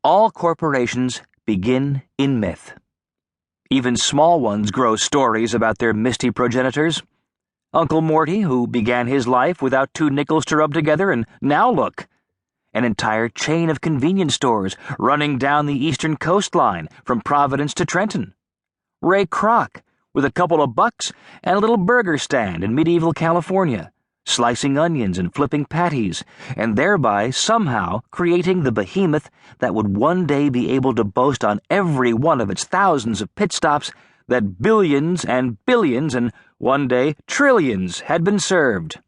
All corporations begin in myth. Even small ones grow stories about their misty progenitors. Uncle Morty, who began his life without 2 nickels to rub together, and now look, an entire chain of convenience stores running down the eastern coastline from Providence to Trenton. Ray Kroc, with a couple of bucks and a little burger stand in medieval California, slicing onions and flipping patties, and thereby somehow creating the behemoth that would one day be able to boast on every one of its thousands of pit stops that billions and billions and one day trillions had been served.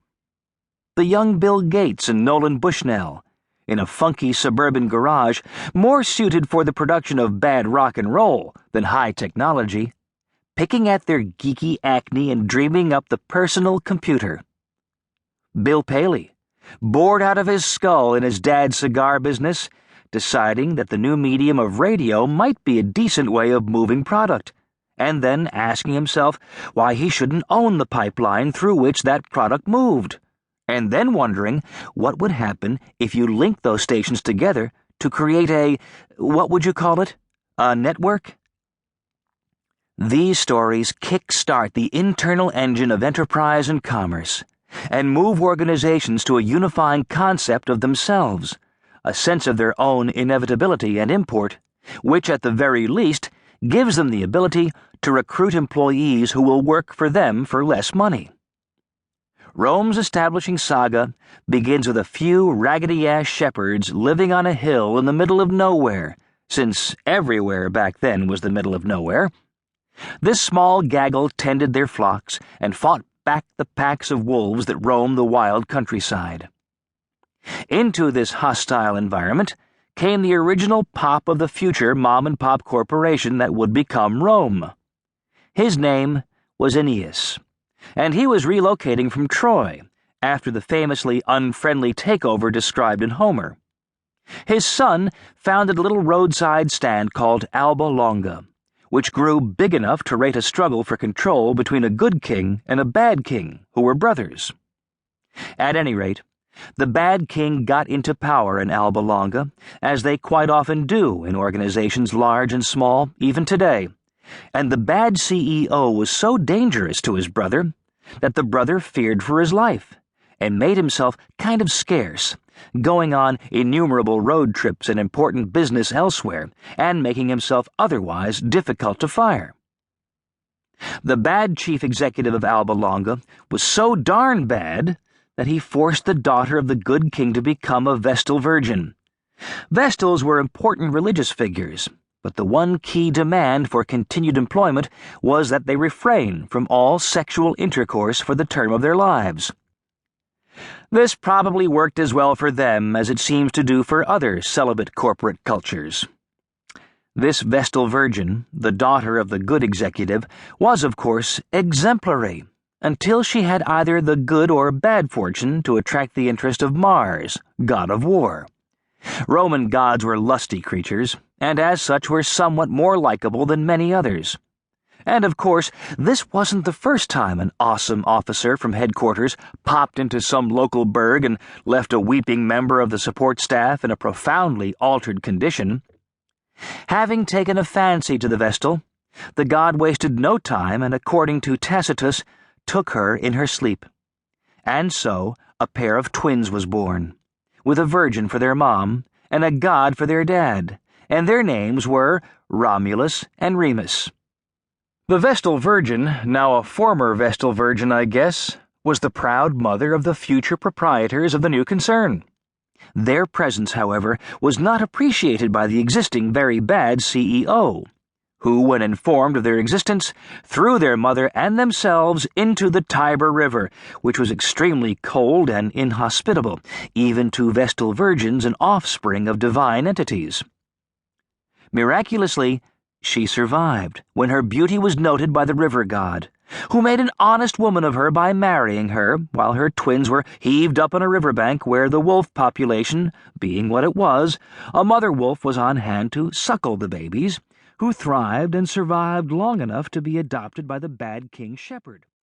The young Bill Gates and Nolan Bushnell, in a funky suburban garage more suited for the production of bad rock and roll than high technology, picking at their geeky acne and dreaming up the personal computer. Bill Paley, bored out of his skull in his dad's cigar business, deciding that the new medium of radio might be a decent way of moving product, and then asking himself why he shouldn't own the pipeline through which that product moved, and then wondering what would happen if you linked those stations together to create what would you call it, a network? These stories kick-start the internal engine of enterprise and commerce, and move organizations to a unifying concept of themselves, a sense of their own inevitability and import, which at the very least gives them the ability to recruit employees who will work for them for less money. Rome's establishing saga begins with a few raggedy-ass shepherds living on a hill in the middle of nowhere, since everywhere back then was the middle of nowhere. This small gaggle tended their flocks and fought back the packs of wolves that roamed the wild countryside. Into this hostile environment came the original pop of the future mom-and-pop corporation that would become Rome. His name was Aeneas, and he was relocating from Troy after the famously unfriendly takeover described in Homer. His son founded a little roadside stand called Alba Longa, which grew big enough to rate a struggle for control between a good king and a bad king, who were brothers. At any rate, the bad king got into power in Alba Longa, as they quite often do in organizations large and small, even today, and the bad CEO was so dangerous to his brother that the brother feared for his life and made himself kind of scarce, going on innumerable road trips and important business elsewhere, and making himself otherwise difficult to fire. The bad chief executive of Alba Longa was so darn bad that he forced the daughter of the good king to become a Vestal virgin. Vestals were important religious figures, but the one key demand for continued employment was that they refrain from all sexual intercourse for the term of their lives. This probably worked as well for them as it seems to do for other celibate corporate cultures. This Vestal virgin, the daughter of the good executive, was, of course, exemplary, until she had either the good or bad fortune to attract the interest of Mars, god of war. Roman gods were lusty creatures, and as such were somewhat more likable than many others. And, of course, this wasn't the first time an awesome officer from headquarters popped into some local burg and left a weeping member of the support staff in a profoundly altered condition. Having taken a fancy to the Vestal, the god wasted no time and, according to Tacitus, took her in her sleep. And so a pair of twins was born, with a virgin for their mom and a god for their dad, and their names were Romulus and Remus. The Vestal Virgin, now a former Vestal Virgin, I guess, was the proud mother of the future proprietors of the new concern. Their presence, however, was not appreciated by the existing very bad CEO, who, when informed of their existence, threw their mother and themselves into the Tiber River, which was extremely cold and inhospitable, even to Vestal Virgins and offspring of divine entities. Miraculously, she survived when her beauty was noted by the river god, who made an honest woman of her by marrying her while her twins were heaved up on a riverbank where the wolf population, being what it was, a mother wolf was on hand to suckle the babies, who thrived and survived long enough to be adopted by the bad king shepherd.